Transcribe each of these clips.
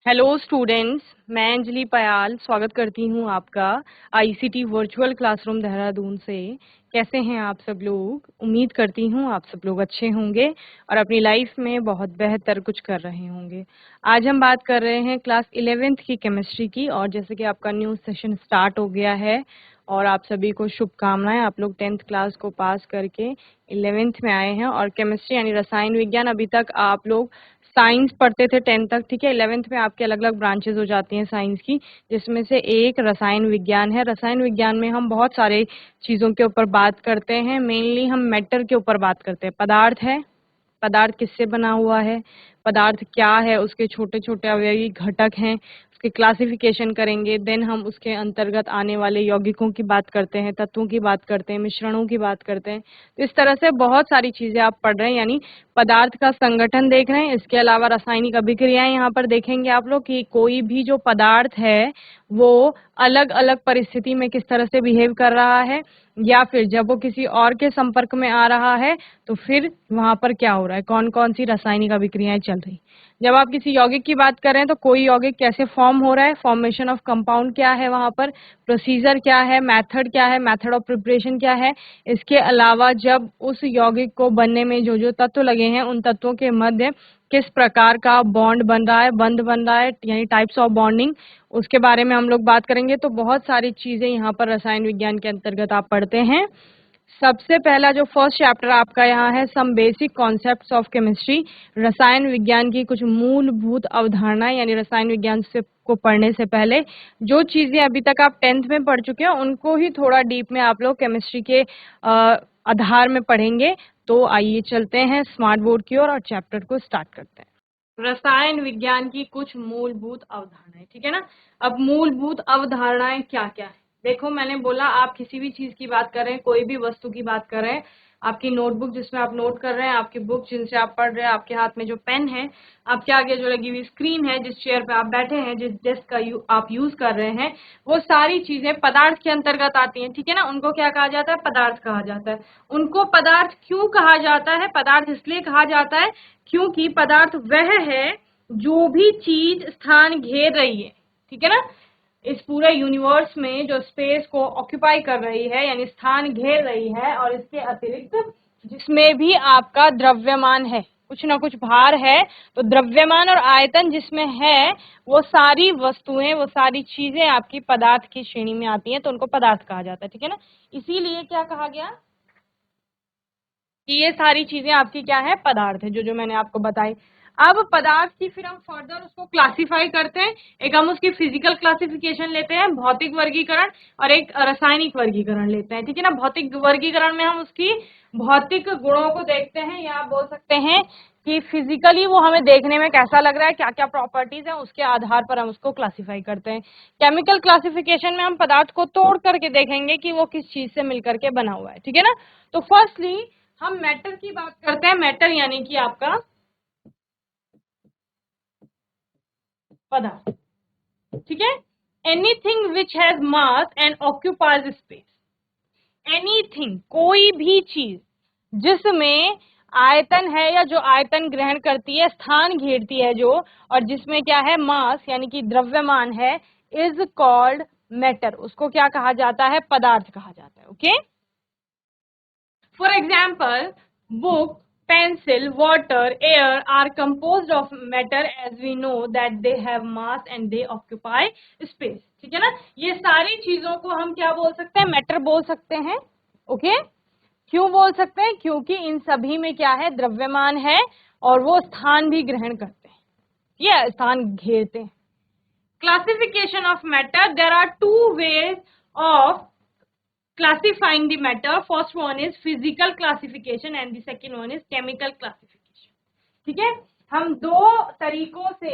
Hello students, मैं अंजलि पयाल स्वागत करती हूँ आपका आईसीटी वर्चुअल क्लासरूम देहरादून से। कैसे हैं आप सब लोग? उम्मीद करती हूँ आप सब लोग अच्छे होंगे और अपनी लाइफ में बहुत बेहतर कुछ कर रहे होंगे। आज हम बात कर रहे हैं क्लास 11th की केमिस्ट्री की, और जैसे कि आपका न्यू सेशन स्टार्ट हो गया है और आप सभी को शुभकामनाएं। आप लोग 10th क्लास को पास करके 11th में आए हैं और केमिस्ट्री यानी रसायन विज्ञान, अभी तक आप लोग साइंस पढ़ते थे 10th तक, ठीक है। 11th में आपके अलग अलग ब्रांचेस हो जाती हैं साइंस की, जिसमें से एक रसायन विज्ञान है। रसायन विज्ञान में हम बहुत सारे चीज़ों के ऊपर बात करते हैं। मेनली हम मैटर के ऊपर बात करते हैं। पदार्थ है, पदार्थ किससे बना हुआ है, पदार्थ क्या है, उसके छोटे छोटे अवयवी घटक हैं, उसके क्लासिफिकेशन करेंगे। देन हम उसके अंतर्गत आने वाले यौगिकों की बात करते हैं, तत्वों की बात करते हैं, मिश्रणों की बात करते हैं। तो इस तरह से बहुत सारी चीजें आप पढ़ रहे हैं, यानी पदार्थ का संगठन देख रहे हैं। इसके अलावा रासायनिक अभिक्रियाएं यहाँ पर देखेंगे आप लोग कि कोई भी जो पदार्थ है वो अलग अलग परिस्थिति में किस तरह से बिहेव कर रहा है, या फिर जब वो किसी और के संपर्क में आ रहा है तो फिर वहां पर क्या हो रहा है, कौन कौन सी रासायनिक अभिक्रियाएं चल रही। जब आप किसी यौगिक की बात कर रहे हैं तो कोई यौगिक कैसे फॉर्म हो रहा है, फॉर्मेशन ऑफ कंपाउंड क्या है, वहां पर प्रोसीजर क्या है, मेथड क्या है, मेथड ऑफ प्रिपरेशन क्या है। इसके अलावा जब उस यौगिक को बनने में जो जो तत्व लगे हैं उन तत्वों के मध्य किस प्रकार का बॉन्ड बन रहा है, बंध बन रहा है, यानी टाइप्स ऑफ बॉन्डिंग, उसके बारे में हम लोग बात करेंगे। तो बहुत सारी चीजें यहाँ पर रसायन विज्ञान के अंतर्गत आप पढ़ते हैं। सबसे पहला जो फर्स्ट चैप्टर आपका यहाँ है, some basic concepts of chemistry, रसायन विज्ञान की कुछ मूलभूत अवधारणाएं। यानी रसायन विज्ञान से को पढ़ने से पहले जो चीजें अभी तक आप 10th में पढ़ चुके हैं उनको ही थोड़ा डीप में आप लोग केमिस्ट्री के आधार में पढ़ेंगे। तो आइए चलते हैं स्मार्ट बोर्ड की ओर और चैप्टर को स्टार्ट करते हैं। रसायन विज्ञान की कुछ मूलभूत अवधारणाएं, ठीक है ना। अब मूलभूत अवधारणाएं क्या क्या है, देखो मैंने बोला आप किसी भी चीज की बात कर रहे हैं, कोई भी वस्तु की बात कर रहे हैं, आपकी नोटबुक जिसमें आप नोट कर रहे हैं, आपकी बुक जिनसे आप पढ़ रहे हैं, आपके हाथ में जो पेन है, आपके आगे जो लगी हुई स्क्रीन है, जिस चेयर पे आप बैठे हैं, जिस डेस्क का आप यूज कर रहे हैं, वो सारी चीजें पदार्थ के अंतर्गत आती हैं, ठीक है ना। उनको क्या कहा जाता है? पदार्थ कहा जाता है। उनको पदार्थ क्यों कहा जाता है? पदार्थ इसलिए कहा जाता है क्योंकि पदार्थ वह है जो भी चीज स्थान घेर रही है, ठीक है ना। इस पूरे यूनिवर्स में जो स्पेस को ऑक्यूपाई कर रही है यानी स्थान घेर रही है, और इसके अतिरिक्त जिसमें भी आपका द्रव्यमान है, कुछ ना कुछ भार है, तो द्रव्यमान और आयतन जिसमें है वो सारी वस्तुएं, वो सारी चीजें आपकी पदार्थ की श्रेणी में आती हैं, तो उनको पदार्थ कहा जाता है, ठीक है ना। इसीलिए क्या कहा गया कि ये सारी चीजें आपकी क्या है? पदार्थ है, जो जो मैंने आपको बताई। अब पदार्थ की फिर हम फर्दर उसको क्लासिफाई करते हैं। एक हम उसकी फिजिकल क्लासिफिकेशन लेते हैं, भौतिक वर्गीकरण, और एक रासायनिक वर्गीकरण लेते हैं, ठीक है ना। भौतिक वर्गीकरण में हम उसकी भौतिक गुणों को देखते हैं, या आप बोल सकते हैं कि फिजिकली वो हमें देखने में कैसा लग रहा है, क्या क्या प्रॉपर्टीज है, उसके आधार पर हम उसको क्लासिफाई करते हैं। केमिकल क्लासिफिकेशन में हम पदार्थ को तोड़ करके देखेंगे कि वो किस चीज से मिलकर के बना हुआ है, ठीक है ना। तो फर्स्टली हम मैटर की बात करते हैं। मैटर यानी कि आपका पदार्थ, ठीक है। Anything which has mass and occupies space. Anything, कोई भी चीज जिसमें आयतन है या जो आयतन ग्रहण करती है, स्थान घेरती है जो, और जिसमें क्या है? मास यानी कि द्रव्यमान है, इज कॉल्ड मैटर। उसको क्या कहा जाता है? पदार्थ कहा जाता है। Okay, for example, book, pencil, water, air are composed of matter, as we know that they have mass and they occupy space, ठीक है ना। ये सारी चीजों को हम क्या बोल सकते हैं? मैटर बोल सकते हैं। ओके, क्यों बोल सकते हैं? क्योंकि इन सभी में क्या है? द्रव्यमान है, और वो स्थान भी ग्रहण करते हैं, ये स्थान घेरते हैं। Classification of matter, there are two ways of classifying the matter. First one is physical classification and the second one is chemical classification, ठीक है। हम दो तरीकों से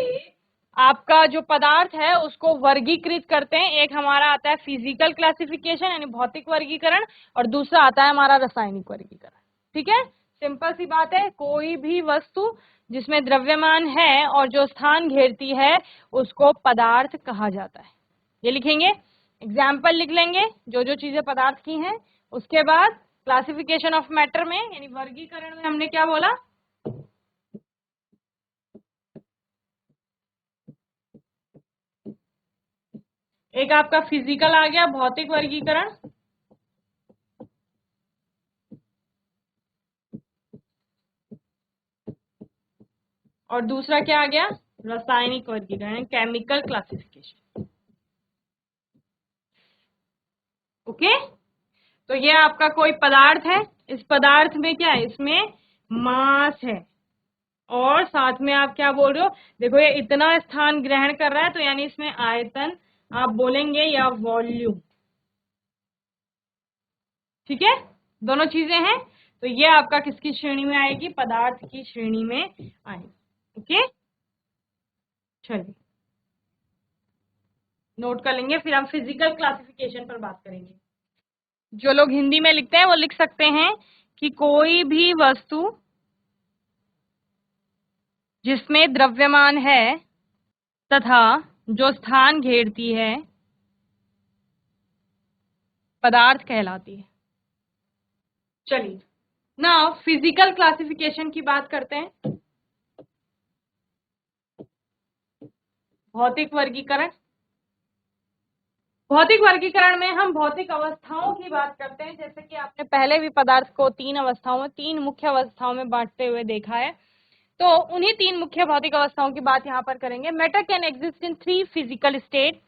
आपका जो पदार्थ है उसको वर्गीकृत करते हैं। एक हमारा आता है फिजिकल क्लासिफिकेशन यानी भौतिक वर्गीकरण, और दूसरा आता है हमारा रासायनिक वर्गीकरण, ठीक है। सिंपल सी बात है, कोई भी वस्तु जिसमें द्रव्यमान है और जो स्थान घेरती है उसको पदार्थ कहा जाता है। ये लिखेंगे, एग्जाम्पल लिख लेंगे जो जो चीजें पदार्थ की हैं। उसके बाद क्लासिफिकेशन ऑफ मैटर में यानी वर्गीकरण में हमने क्या बोला? एक आपका फिजिकल आ गया, भौतिक वर्गीकरण, और दूसरा क्या आ गया, रासायनिक वर्गीकरण, केमिकल क्लासिफिकेशन। ओके, तो ये आपका कोई पदार्थ है, इस पदार्थ में क्या है, इसमें मास है, और साथ में आप क्या बोल रहे हो, देखो ये इतना स्थान ग्रहण कर रहा है, तो यानी इसमें आयतन आप बोलेंगे या वॉल्यूम। ठीक है, दोनों चीजें हैं, तो ये आपका किसकी श्रेणी में आएगी, पदार्थ की श्रेणी में आएगी। ओके, चलिए नोट कर लेंगे, फिर हम फिजिकल क्लासिफिकेशन पर बात करेंगे। जो लोग हिंदी में लिखते हैं वो लिख सकते हैं कि कोई भी वस्तु जिसमें द्रव्यमान है तथा जो स्थान घेरती है पदार्थ कहलाती है। चलिए नाउ फिजिकल क्लासिफिकेशन की बात करते हैं। भौतिक वर्गीकरण, भौतिक वर्गीकरण में हम भौतिक अवस्थाओं की बात करते हैं, जैसे कि आपने पहले भी पदार्थ को तीन अवस्थाओं में, तीन मुख्य अवस्थाओं में बांटते हुए देखा है, तो उन्हीं तीन मुख्य भौतिक अवस्थाओं की बात यहाँ पर करेंगे। Matter can exist in 3 physical state,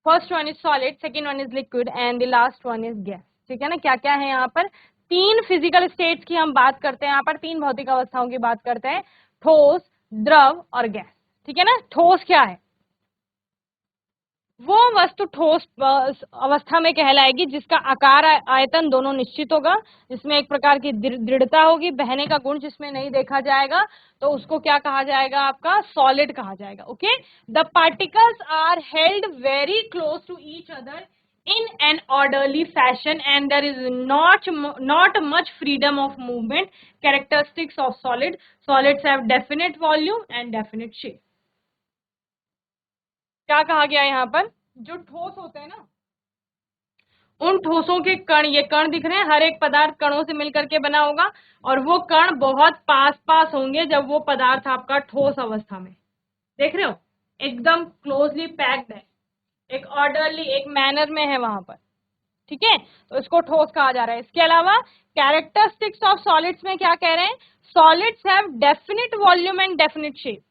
first one is solid, second one is liquid and the last one is gas. ठीक है ना, क्या क्या है यहाँ पर, तीन फिजिकल स्टेट्स की हम बात करते हैं, यहाँ पर तीन भौतिक अवस्थाओं की बात करते हैं, ठोस, द्रव और गैस। ठीक है ना, ठोस क्या है, वो वस्तु ठोस अवस्था में कहलाएगी जिसका आकार आयतन दोनों निश्चित होगा, जिसमें एक प्रकार की दृढ़ता होगी, बहने का गुण जिसमें नहीं देखा जाएगा, तो उसको क्या कहा जाएगा, आपका सॉलिड कहा जाएगा। Okay, the particles are held very close to each other in an orderly fashion and there is not much freedom of movement, characteristics of solids have definite volume and definite shape। क्या कहा गया यहाँ पर, जो ठोस होते हैं ना, उन ठोसों के कण, ये कण दिख रहे हैं, हर एक पदार्थ कणों से मिलकर के बना होगा, और वो कण बहुत पास पास होंगे जब वो पदार्थ आपका ठोस अवस्था में, देख रहे हो, एकदम क्लोजली पैक्ड है, एक ऑर्डरली, एक मैनर में है वहां पर। ठीक है, तो इसको ठोस कहा जा रहा है। इसके अलावा कैरेक्टरिस्टिक्स ऑफ सॉलिड्स में क्या कह रहे हैं, solids have definite volume and definite shape.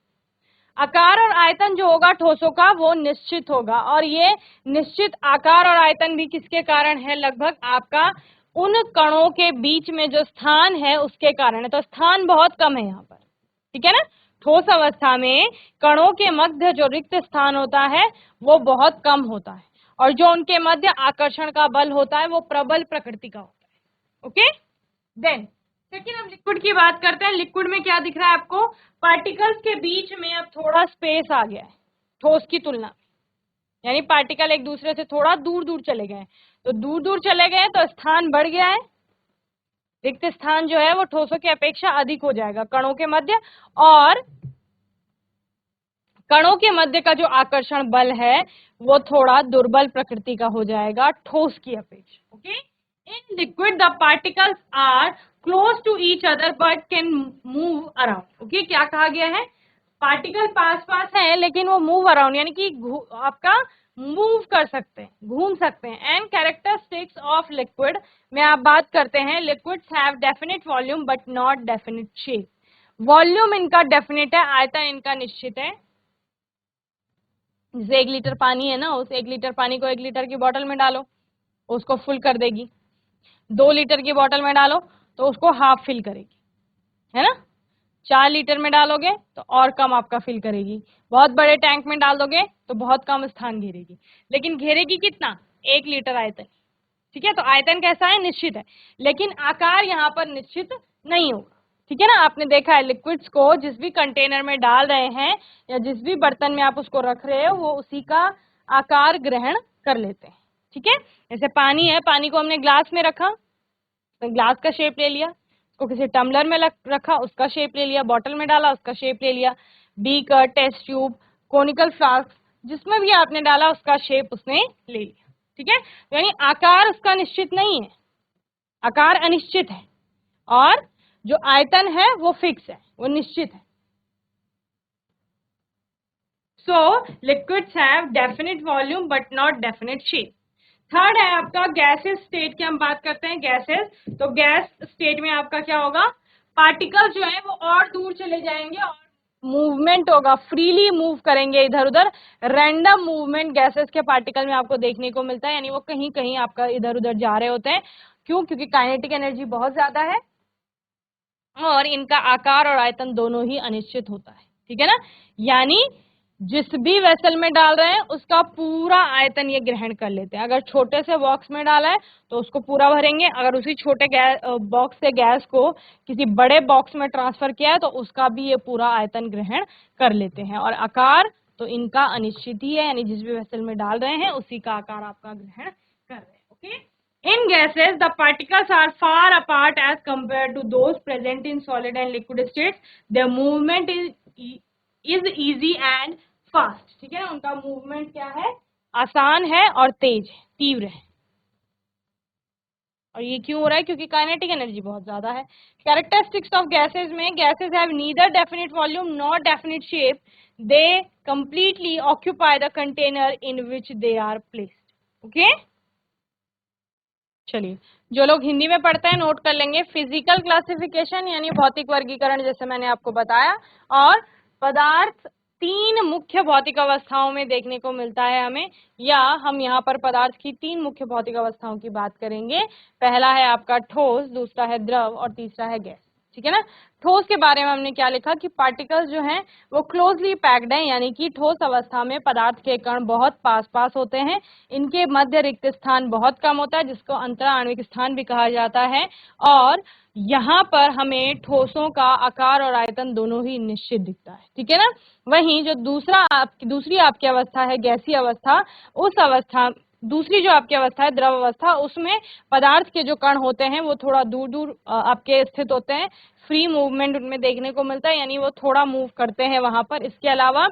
आकार और आयतन जो होगा ठोसों का वो निश्चित होगा, और ये निश्चित आकार और आयतन भी किसके कारण है, लगभग आपका उन कणों के बीच में जो स्थान है उसके कारण है, तो स्थान बहुत कम है यहाँ पर। ठीक है ना, ठोस अवस्था में कणों के मध्य जो रिक्त स्थान होता है वो बहुत कम होता है, और जो उनके मध्य आकर्षण का बल होता है वो प्रबल प्रकृति का होता है। ओके, देन सेकेंड हम लिक्विड की बात करते हैं। लिक्विड में क्या दिख रहा है आपको, पार्टिकल्स के बीच में अब थोड़ा स्पेस आ गया है ठोस की तुलना में, यानी पार्टिकल एक दूसरे से थोड़ा दूर दूर चले गए, तो दूर दूर चले गए तो स्थान बढ़ गया है, रिक्त स्थान जो है वो ठोसों की अपेक्षा अधिक हो जाएगा कणों के मध्य, और कणों के मध्य का जो आकर्षण बल है वो थोड़ा दुर्बल प्रकृति का हो जाएगा ठोस की अपेक्षा। Okay, in liquid the particles are close to each other but can move around. Okay, क्या कहा गया है, पार्टिकल पास पास है लेकिन वो मूव अराउंड, यानी कि आपका मूव कर सकते हैं, घूम सकते हैं। एंड कैरेक्टरिस्टिक्स ऑफ लिक्विड में आप बात करते हैं, liquids have definite volume but not definite shape. Volume इनका डेफिनिट है, आयतन इनका निश्चित है। जैसे 1 लीटर पानी है ना, उस 1 लीटर पानी को 1 लीटर की बोतल में डालो, उसको फुल कर देगी। 2 लीटर की बोतल में डालो तो उसको हाफ फिल करेगी, है ना। 4 लीटर में डालोगे तो और कम आपका फिल करेगी। बहुत बड़े टैंक में डाल दोगे तो बहुत कम स्थान घेरेगी, लेकिन घेरेगी कितना, 1 लीटर आयतन। ठीक है, तो आयतन कैसा है, निश्चित है, लेकिन आकार यहाँ पर निश्चित नहीं होगा। ठीक है ना, आपने देखा है लिक्विड्स को जिस भी कंटेनर में डाल रहे हैं या जिस भी बर्तन में आप उसको रख रहे हो वो उसी का आकार ग्रहण कर लेते हैं। ठीक है, जैसे पानी है, पानी को हमने ग्लास में रखा तो ग्लास का शेप ले लिया, उसको किसी टम्बलर में रखा उसका शेप ले लिया, बॉटल में डाला उसका शेप ले लिया, beaker, test tube, conical flask, जिसमें भी आपने डाला उसका शेप उसने ले लिया। ठीक है, यानी आकार उसका निश्चित नहीं है, आकार अनिश्चित है, और जो आयतन है वो फिक्स है, वो निश्चित है। So liquids have definite volume but not definite shape. Third है आपका गैसेस स्टेट की हम बात करते हैं, गैसेस। तो गैस स्टेट में आपका क्या होगा, पार्टिकल जो है वो और दूर चले जाएंगे और मूवमेंट होगा, फ्रीली मूव करेंगे इधर उधर। रैंडम मूवमेंट गैसेस के पार्टिकल में आपको देखने को मिलता है, यानी वो कहीं कहीं आपका इधर उधर जा रहे होते हैं। क्यों? क्योंकि काइनेटिक एनर्जी बहुत ज्यादा है और इनका आकार और आयतन दोनों ही अनिश्चित होता है, ठीक है ना। यानी जिस भी वेसल में डाल रहे हैं उसका पूरा आयतन ये ग्रहण कर लेते हैं। अगर छोटे से बॉक्स में डाला है तो उसको पूरा भरेंगे, अगर उसी छोटे बॉक्स से गैस को किसी बड़े बॉक्स में ट्रांसफर किया है तो उसका भी ये पूरा आयतन ग्रहण कर लेते हैं। और आकार तो इनका अनिश्चित ही है, यानी जिस भी वेसल में डाल रहे हैं उसी का आकार आपका ग्रहण कर रहे हैं। Okay. In gases, the particles are far apart as compared to those present in solid and liquid states. Their movement is easy and fast. ठीक है ना, उनका मूवमेंट क्या है, आसान है और तेज है, तीव्र है। और ये क्यों हो रहा है? क्योंकि काइनेटिक एनर्जी बहुत ज्यादा है। कैरेक्टरिस्टिक्स ऑफ गैसेस में, gases have neither definite volume not definite shape, they completely occupy the container in which they are placed. Okay, चलिए जो लोग हिंदी में पढ़ते हैं नोट कर लेंगे। फिजिकल क्लासिफिकेशन यानी भौतिक वर्गीकरण, जैसे मैंने आपको बताया। और पदार्थ तीन मुख्य भौतिक अवस्थाओं में देखने को मिलता है हमें, या हम यहाँ पर पदार्थ की तीन मुख्य भौतिक अवस्थाओं की बात करेंगे। पहला है आपका ठोस, दूसरा है द्रव और तीसरा है गैस, ठीक है ना। ठोस के बारे में हमने क्या लिखा कि पार्टिकल्स जो हैं वो क्लोजली पैक्ड हैं, यानी कि ठोस अवस्था में पदार्थ के कण बहुत पास पास होते हैं। इनके मध्य रिक्त स्थान बहुत कम होता है, जिसको अंतरा आणविक स्थान भी कहा जाता है। और यहाँ पर हमें ठोसों का आकार और आयतन दोनों ही निश्चित दिखता है, ठीक है ना। वहीं जो दूसरी आपकी अवस्था है गैसीय अवस्था, उस अवस्था दूसरी जो आपकी अवस्था है द्रव अवस्था, उसमें पदार्थ के जो कण होते हैं वो थोड़ा दूर दूर आपके स्थित होते हैं। फ्री मूवमेंट उनमें देखने को मिलता है, यानी वो थोड़ा मूव करते हैं वहां पर। इसके अलावा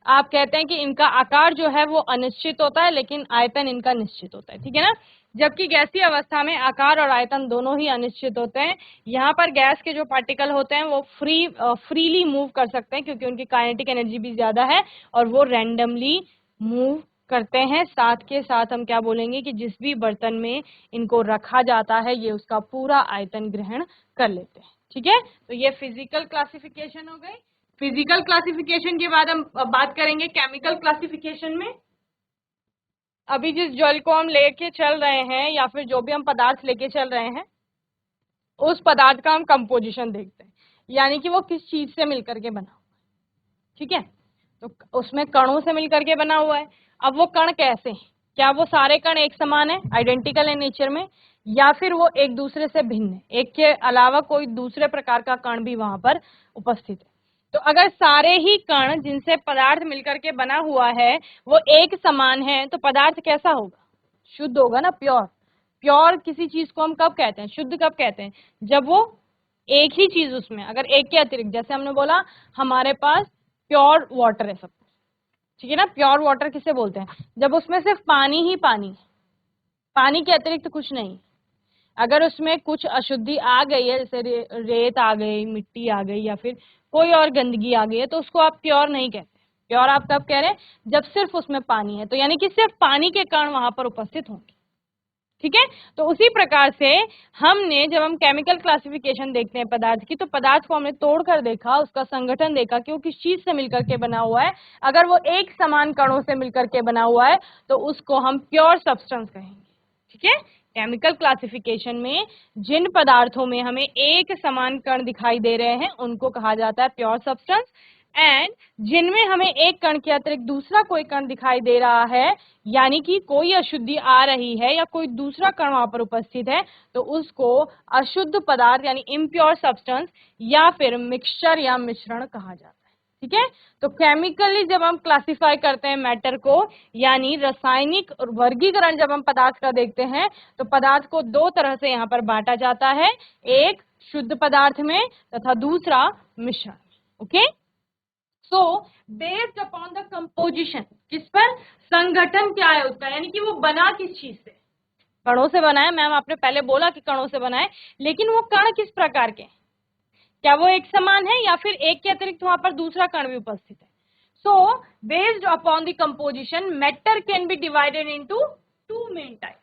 आप कहते हैं कि इनका आकार जो है वो अनिश्चित होता है, लेकिन आयतन इनका निश्चित होता है, ठीक है ना। जबकि गैसीय अवस्था में आकार और आयतन दोनों ही अनिश्चित होते हैं। यहाँ पर गैस के जो पार्टिकल होते हैं वो फ्रीली मूव कर सकते हैं, क्योंकि उनकी काइनेटिक एनर्जी भी ज्यादा है और वो रैंडमली मूव करते हैं। साथ के साथ हम क्या बोलेंगे कि जिस भी बर्तन में इनको रखा जाता है ये उसका पूरा आयतन ग्रहण कर लेते हैं, ठीक है। तो ये फिजिकल क्लासिफिकेशन हो गई। फिजिकल क्लासिफिकेशन के बाद हम बात करेंगे केमिकल क्लासिफिकेशन में। अभी जिस जल को हम लेके चल रहे हैं या फिर जो भी हम पदार्थ लेके चल रहे हैं, उस पदार्थ का हम कंपोजिशन देखते हैं, यानी कि वो किस चीज से मिलकर के बना हुआ है, ठीक है। तो उसमें कणों से मिलकर के बना हुआ है। अब वो कण कैसे हैं? क्या वो सारे कण एक समान है, आइडेंटिकल है नेचर में, या फिर वो एक दूसरे से भिन्न है, एक के अलावा कोई दूसरे प्रकार का कण भी वहां पर उपस्थित है? तो अगर सारे ही कण जिनसे पदार्थ मिलकर के बना हुआ है वो एक समान है तो पदार्थ कैसा होगा? शुद्ध होगा ना, प्योर। प्योर किसी चीज को हम कब कहते हैं, शुद्ध कब कहते हैं? जब वो एक ही चीज उसमें, अगर एक के अतिरिक्त, जैसे हमने बोला हमारे पास प्योर वाटर है सब, ठीक है ना। प्योर वाटर किसे बोलते हैं? जब उसमें सिर्फ पानी ही पानी है, पानी के अतिरिक्त कुछ नहीं। अगर उसमें कुछ अशुद्धि आ गई है, जैसे रेत आ गई, मिट्टी आ गई, या फिर कोई और गंदगी आ गई है, तो उसको आप प्योर नहीं कहते। प्योर आप कब कह रहे हैं? जब सिर्फ उसमें पानी है, तो यानी कि सिर्फ पानी के कण वहां पर उपस्थित होंगे, ठीक है। तो उसी प्रकार से हमने जब हम केमिकल क्लासिफिकेशन देखते हैं पदार्थ की, तो पदार्थ को हमने तोड़कर देखा, उसका संगठन देखा कि वो किस चीज से मिलकर के बना हुआ है। अगर वो एक समान कणों से मिलकर के बना हुआ है तो उसको हम प्योर सब्सटेंस कहेंगे, ठीक है। केमिकल क्लासिफिकेशन में जिन पदार्थों में हमें एक समान कण दिखाई दे रहे हैं उनको कहा जाता है प्योर सब्सटेंस, एंड जिनमें हमें एक कण के अतिरिक्त दूसरा कोई कण दिखाई दे रहा है, यानी कि कोई अशुद्धि आ रही है या कोई दूसरा कण वहां पर उपस्थित है, तो उसको अशुद्ध पदार्थ यानी इम्प्योर सब्सटेंस या फिर मिक्सचर या मिश्रण कहा जाता है, ठीक है। तो केमिकली जब हम क्लासिफाई करते हैं मैटर को, यानी रासायनिक वर्गीकरण जब हम पदार्थ का देखते हैं, तो पदार्थ को दो तरह से यहाँ पर बांटा जाता है, एक शुद्ध पदार्थ में तथा दूसरा मिश्रण में। Okay, so based upon the composition, किस पर? संगठन क्या है उसका, यानी कि वो बना किस चीज से? कणों से बना है। मैम आपने पहले बोला कि कणों से बना है, लेकिन वो कण किस प्रकार के? क्या वो एक समान है या फिर एक के अतिरिक्त वहां पर दूसरा कण भी उपस्थित है? So based upon the composition, matter can be divided into two main types.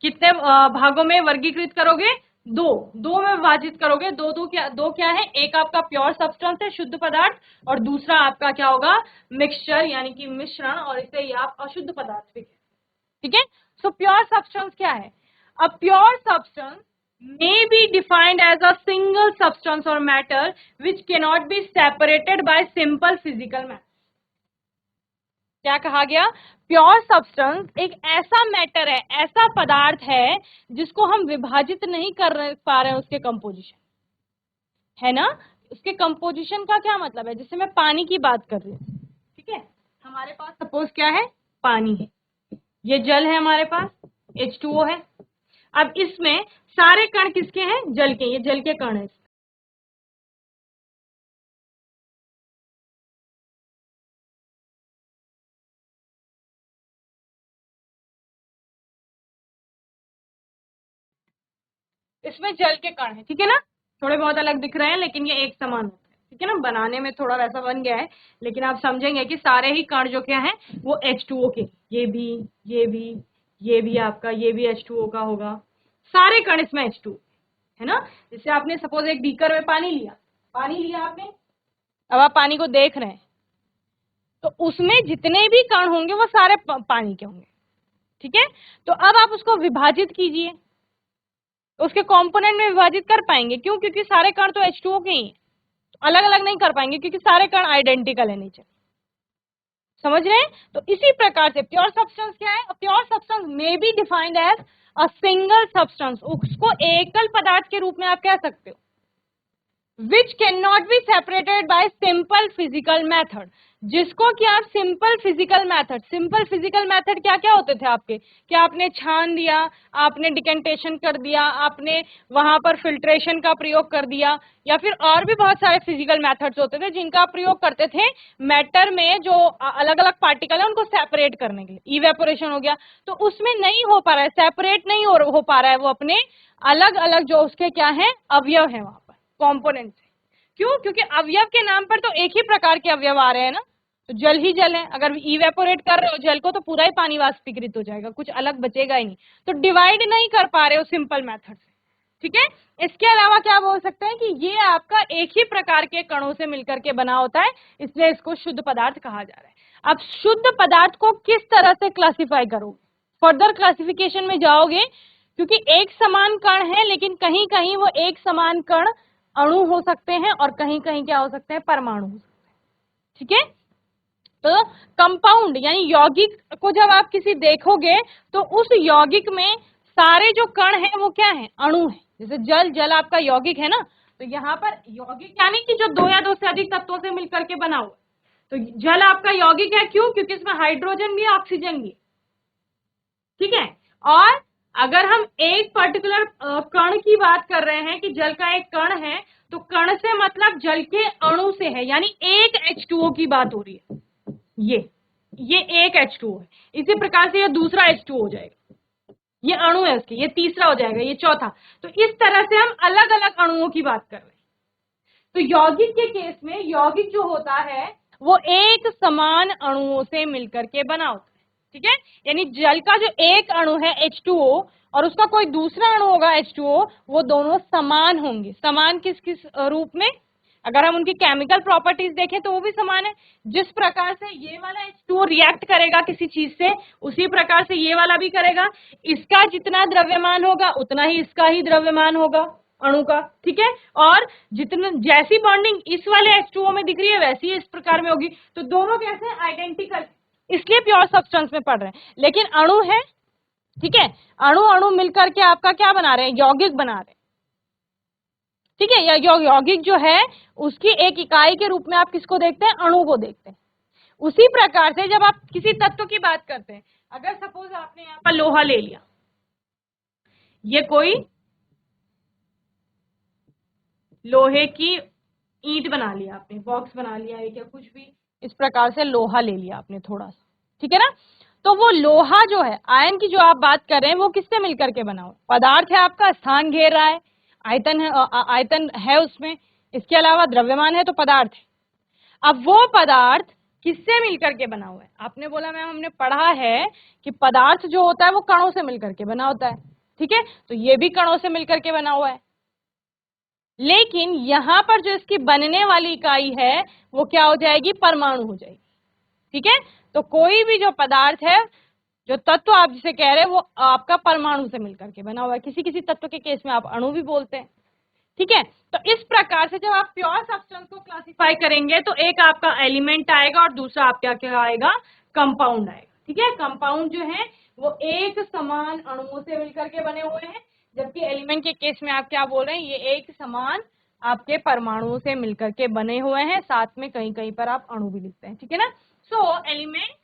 कितने भागों में वर्गीकृत करोगे? दो में विभाजित करोगे। दो क्या है? एक आपका प्योर सब्सटेंस है, शुद्ध पदार्थ, और दूसरा आपका क्या होगा? मिक्सचर यानी कि मिश्रण, और इसे ही आप अशुद्ध पदार्थ भी कहते हैं। ठीक है। सो प्योर सब्सटेंस क्या है? A pure substance may be defined as a single substance or matter which cannot be separated by simple physical method. क्या कहा गया? प्योर सब्सटेंस एक ऐसा मैटर है, ऐसा पदार्थ है जिसको हम विभाजित नहीं कर पा रहे हैं उसके कंपोजिशन, है ना। उसके कंपोजिशन का क्या मतलब है? जैसे मैं पानी की बात कर रही हूँ, ठीक है, हमारे पास सपोज क्या है? पानी है, ये जल है हमारे पास, H2O है। अब इसमें सारे कण किसके हैं? जल के, ये जल के कण है। इसमें जल के कण है, ठीक है ना। थोड़े बहुत अलग दिख रहे हैं लेकिन ये एक समान होता है, ठीक है ना। बनाने में थोड़ा वैसा बन गया है, लेकिन आप समझेंगे कि सारे ही कण जो क्या है वो H2O के, ये भी आपका, ये भी H2O का होगा, सारे कण इसमें H2O है ना। जैसे आपने सपोज एक बीकर में पानी लिया आपने, अब आप पानी को देख रहे हैं तो उसमें जितने भी कण होंगे वो सारे पानी के होंगे, ठीक है। तो अब आप उसको विभाजित कीजिए, तो उसके कंपोनेंट में विभाजित कर पाएंगे, क्यों? क्योंकि सारे कण तो H2O के ही हैं, तो अलग अलग नहीं कर पाएंगे क्योंकि सारे कण आइडेंटिकल है नीचे, समझ रहे हैं। तो इसी प्रकार से प्योर सब्सटेंस क्या है? Pure substance may be defined as a single substance, उसको एकल पदार्थ के रूप में आप कह सकते हो, which can not be separated by simple physical method, जिसको कि आप सिंपल फिजिकल मेथड क्या क्या होते थे आपके? क्या आपने छान दिया, आपने डिकेंटेशन कर दिया, आपने वहां पर फिल्ट्रेशन का प्रयोग कर दिया, या फिर और भी बहुत सारे फिजिकल मेथड्स होते थे जिनका आप प्रयोग करते थे मैटर में जो अलग अलग पार्टिकल है उनको सेपरेट करने के लिए। इवेपोरेशन हो गया, तो उसमें नहीं हो पा रहा है, सेपरेट नहीं हो पा रहा है, वो अपने अलग अलग जो उसके क्या है अवयव है वहां पर, कॉम्पोनेंट है। क्यों? क्योंकि अवयव के नाम पर तो एक ही प्रकार के अवयव आ रहे हैं ना, तो जल ही जल है। अगर इवेपोरेट कर रहे हो जल को तो पूरा ही पानी वाष्पीकृत हो जाएगा, कुछ अलग बचेगा ही नहीं। तो डिवाइड नहीं कर पा रहे हो सिंपल मेथड से, ठीक है। इसके अलावा क्या बोल सकते हैं कि ये आपका एक ही प्रकार के कणों से मिलकर के बना होता है, इसलिए इसको शुद्ध पदार्थ कहा जा रहा है। अब शुद्ध पदार्थ को किस तरह से क्लासिफाई करोगे? फर्दर क्लासिफिकेशन में जाओगे, क्योंकि एक समान कण है लेकिन कहीं कहीं वो एक समान कण अणु हो सकते हैं और कहीं कहीं क्या हो सकते हैं? परमाणु हो सकते हैं, ठीक है। तो कंपाउंड यानी यौगिक को जब आप किसी देखोगे तो उस यौगिक में सारे जो कण हैं वो क्या है? अणु है। जैसे जल आपका यौगिक है ना, तो यहाँ पर यौगिक यानी कि जो दो या दो से अधिक तत्वों से मिलकर के बना हुआ, तो जल आपका यौगिक है। क्यों? क्योंकि इसमें हाइड्रोजन भी है, ऑक्सीजन भी, ठीक है। और अगर हम एक पर्टिकुलर कण की बात कर रहे हैं कि जल का एक कण है, तो कण से मतलब जल के अणु से है, यानी एक H2O की बात हो रही है। ये एक H2O है, इसी प्रकार से ये दूसरा H2O हो जाएगा, ये अणु है उसकी, ये तीसरा हो जाएगा, ये चौथा। तो इस तरह से हम अलग अलग अणुओं की बात कर रहे हैं। तो यौगिक के केस में यौगिक जो होता है वो एक समान अणुओं से मिलकर के बना होता है, ठीक है। यानी जल का जो एक अणु है H2O और उसका कोई दूसरा अणु होगा H2O, वो दोनों समान होंगे। समान किस किस रूप में? अगर हम उनकी केमिकल प्रॉपर्टीज देखें तो वो भी समान है। जिस प्रकार से ये वाला H2O रिएक्ट करेगा किसी चीज से, उसी प्रकार से ये वाला भी करेगा। इसका जितना द्रव्यमान होगा उतना ही इसका ही द्रव्यमान होगा अणु का, ठीक है। और जितना जैसी बॉन्डिंग इस वाले H2O में दिख रही है वैसी इस प्रकार में होगी, तो दोनों कैसे? आइडेंटिकल, इसलिए प्योर सब्सटेंस में पढ़ रहे हैं। लेकिन अणु है, ठीक है, अणु अणु मिलकर के आपका क्या बना रहे हैं? यौगिक बना रहे हैं, ठीक है। या यौगिक जो है उसकी एक इकाई के रूप में आप किसको देखते हैं? अणु को देखते हैं। उसी प्रकार से जब आप किसी तत्व की बात करते हैं, अगर सपोज आपने यहाँ पर लोहा ले लिया, ये कोई लोहे की ईंट बना लिया आपने, बॉक्स बना लिया है, या कुछ भी इस प्रकार से लोहा ले लिया आपने थोड़ा सा, ठीक है ना। तो वो लोहा जो है, आयन की जो आप बात कर रहे हैं, वो किससे मिलकर के बना हुआ? पदार्थ है आपका, स्थान घेर रहा है, आयतन है उसमें, इसके अलावा द्रव्यमान है, तो पदार्थ है। अब वो पदार्थ किससे मिलकर के बना हुआ है? आपने बोला मैम हमने पढ़ा है कि पदार्थ जो होता है वो कणों से मिलकर के बना होता है, ठीक है, तो ये भी कणों से मिलकर के बना हुआ है। लेकिन यहां पर जो इसकी बनने वाली इकाई है वो क्या हो जाएगी? परमाणु हो जाएगी, ठीक है। तो कोई भी जो पदार्थ है, जो तत्व आप जिसे कह रहे हैं, वो आपका परमाणु से मिलकर के बना हुआ है। किसी किसी तत्व के केस में आप अणु भी बोलते हैं, ठीक है। तो इस प्रकार से जब आप प्योर सब्सटेंस को क्लासिफाई करेंगे तो एक आपका एलिमेंट आएगा और दूसरा आपका क्या आएगा? कंपाउंड आएगा, ठीक है। कंपाउंड जो है वो एक समान अणुओं से मिलकर के बने हुए हैं, जबकि एलिमेंट के केस में आप क्या बोल रहे हैं? ये एक समान आपके परमाणुओं से मिलकर के बने हुए हैं, साथ में कहीं कहीं पर आप अणु भी लिखते हैं, ठीक है ना। सो element,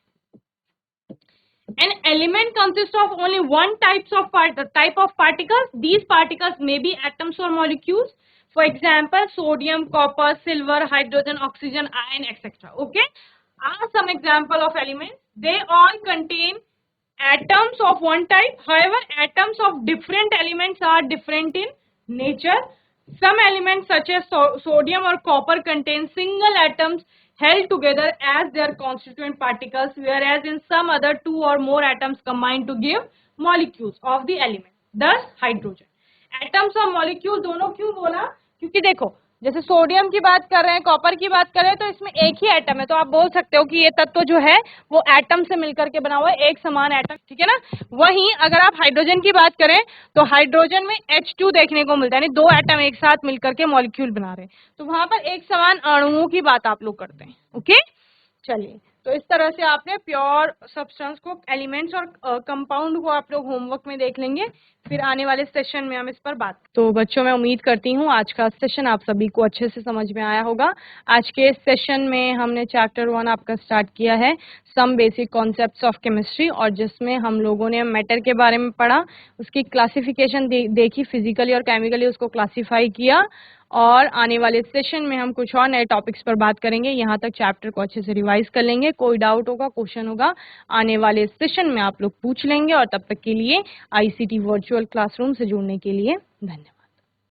an element consists of only one type of particles. These particles may be atoms or molecules. For example, sodium, copper, silver, hydrogen, oxygen, iron, etc. Okay, are some example of elements. They all contain atoms of one type. However, atoms of different elements are different in nature. Some elements such as sodium or copper contain single atoms held together as their constituent particles, whereas in some other two or more atoms combine to give molecules of the element. Thus, hydrogen. Atoms और molecule दोनों क्यों बोला? क्योंकि देखो, जैसे sodium की बात कर रहे हैं, कॉपर की बात कर रहे हैं, तो इसमें एक ही एटम है, तो आप बोल सकते हो कि ये तत्व जो है वो एटम से मिलकर के बना हुआ है, एक समान एटम, ठीक है ना। वहीं अगर आप हाइड्रोजन की बात करें तो हाइड्रोजन में H2 देखने को मिलता है, यानी दो एटम एक साथ मिलकर के मॉलिक्यूल बना रहे हैं, तो वहां पर एक समान अणुओं की बात आप लोग करते हैं। ओके, चलिए, तो इस तरह से आपने प्योर सब्सटेंस को, एलिमेंट्स और कंपाउंड को आप लोग होमवर्क में देख लेंगे, फिर आने वाले सेशन में हम इस पर बात। तो बच्चों, मैं उम्मीद करती हूँ आज का सेशन आप सभी को अच्छे से समझ में आया होगा। आज के इस सेशन में हमने चैप्टर 1 आपका स्टार्ट किया है, some basic concepts of chemistry, और जिसमें हम लोगों ने मैटर के बारे में पढ़ा, उसकी क्लासिफिकेशन देखी, फिजिकली और केमिकली उसको क्लासीफाई किया, और आने वाले सेशन में हम कुछ और नए टॉपिक्स पर बात करेंगे। यहाँ तक चैप्टर को अच्छे से रिवाइज कर लेंगे, कोई डाउट होगा, क्वेश्चन होगा, आने वाले सेशन में आप लोग पूछ लेंगे। और तब तक के लिए ICT वर्चुअल क्लासरूम से जुड़ने के लिए धन्यवाद।